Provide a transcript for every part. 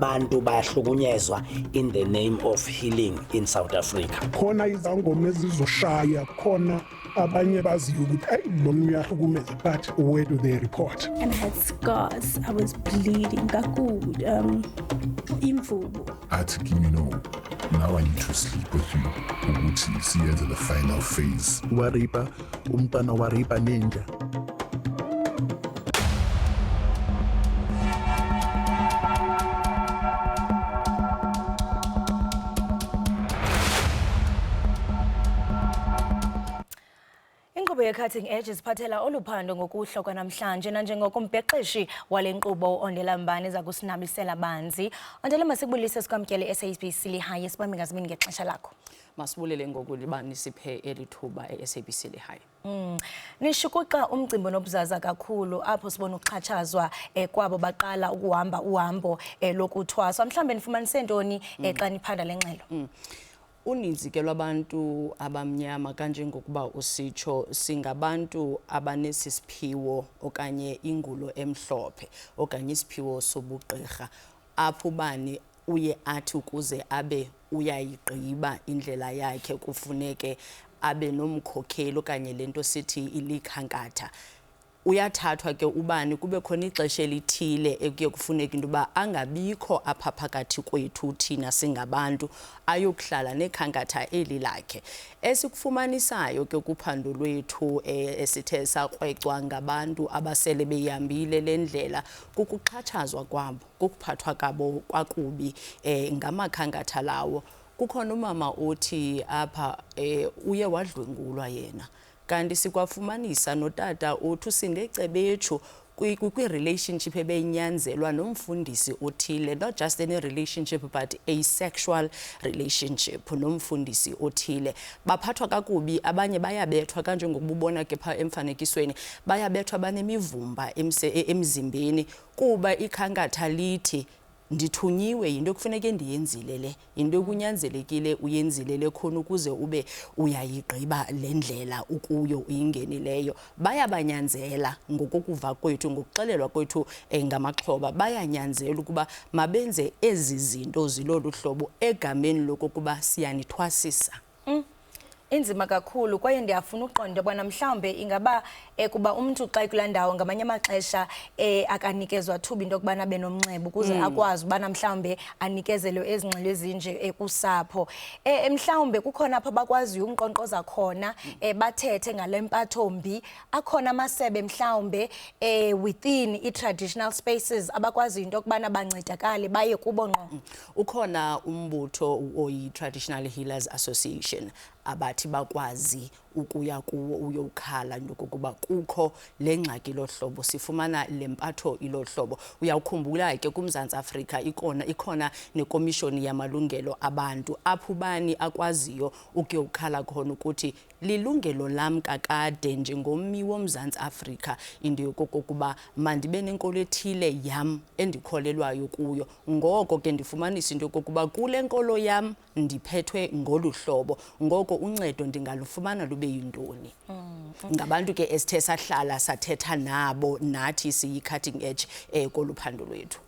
abantu bayahlukunyezwa in the name of healing in South Africa. Khona izangoma ezizoshaya, khona abanye baziyo ukuthi ayi lona uyahlukumeza, but where do they report? And I had scars. I was bleeding kakhulu. Imvubu. Athi, now I need to sleep with you ukuthi siyenze the final phase. Waripa umntwana waripa ninja. Inkqubo ye-Cutting Edge isiphathela oluphando ngokuhloka namhlanje nanjengokumbhexeshi wale nkqubo Ondela Mbane eza kusinabisela banzi. Ondela, masikubulise sikwamkele SABC Lihayi sibambe ngazimini ngexesha lakho. Masibulele ngokuliba nisiphe elithuba eSABC Lihayi. Nishukuqa umcimbi onobzaza kakhulu apho sibona ukuxhatshazwa kwabo baqala ukuhamba uhambo lokuthwaswa. Mhlambe nifumanise ntoni xa niphanda lengxelo? Uninzi ke lwabantu abamnyama kanje ngokuba usitsho singabantu abanesiphiwo okanye ingulo emhlophe okanye isiphiwo sobugqirha apho bani uye athi ukuze abe uyayigqiba indlela yakhe kufuneke abe nomkhokheli okanye lento sithi ilikhankatha. Uyathathwa ke ubani kube khona ixesha elithile ekuye kufuneka into ba angabikho apha phakathi kwethu thina singabantu ayokuhlala nekhankatha eli lakhe. Esikufumanisayo ke kuphando lwethu esithe sakrwecwa ngabantu abasele beyihambile lendlela kukuxhatshazwa kwabo, kukuphathwa kabo kwakubi ngamakhankatha lawo. Kukhona umama othi apha uye wadlwengulwa yena. Kanti sikwafumanisa notata uthi usingecebetshu kwi-relationship ebeyinyanzelwa nomfundisi othile, not just any relationship but a sexual relationship nomfundisi othile. Baphathwa kakubi, abanye bayabethwa kanje ngokubona ke pha emfanekisweni, bayabethwa banemivumba emzimbeni kuba ikhankatha lithi ndithunyiwe into kufuneka ndiyenzile le, into kunyanzelekile uyenzile le khona ukuze ube uyayigqiba lendlela ukuyo uyingenileyo. Bayabanyanzela ngokukuva kwethu, ngokuxelelwa kwethu ngamaxhoba, bayanyanzela ukuba mabenze ezi zinto zilolu hlobo egameni lokuba siyanithwasisa. Inzima kakhulu kwaye ndiyafuna uqonda bwana mhlawumbe ingaba kuba umuntu xa ekulandawo ngamanye amaxesha akanikezwa thuba into kubana benomnxeba ukuze akwazi ubana mhlawumbe anikezelwe ezingxelo ezinje kusapho. Mhlawumbe kukhona apha bakwaziyo umqonqoza khona bathethe ngale mpathombi, akhona amasebe mhlawumbe within i-traditional spaces abakwaziyo into kubana bancedakale baye kubo ngqo. Ukhona umbutho oyi-Traditional Healers Association abathi bakwazi ukuya kuwo uyokhala ndokuba kukho lengxaki lohlobo, sifumana lempatho ilohlobo. Uyawukhumbula ke kuMzantsi Afrika ikhona nekomishoni yamalungelo abantu apho bani akwaziyo ukuyokhala khona ukuthi lilungelo lam kakade njengommi woMzantsi Afrika into yokokuba mandibe nenkolo ethile yam endikholelwayo kuyo. Ngoko ke ndifumanisa into yokokuba kule nkolo yam ndiphethwe ngolu hlobo, ngoko uncedo ndingalufumana lube yintoni. Ngabantu ke esithe sahlala sathetha nabo nathi siyi-Cutting Edge koluphando lwethu.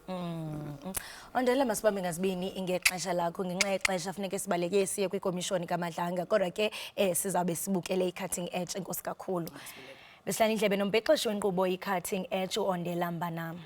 Ondela, masibambe ngazibini ngexesha lakho, ngenxa yexesha funeke sibaleke siye kwikomishoni kaMadlanga, kodwa ke sizabe sibukele i-Cutting Edge. Enkosi kakhulu. Behlala indlebe nombhexeshi wenkqubo i-Cutting Edge uOndela Mbane.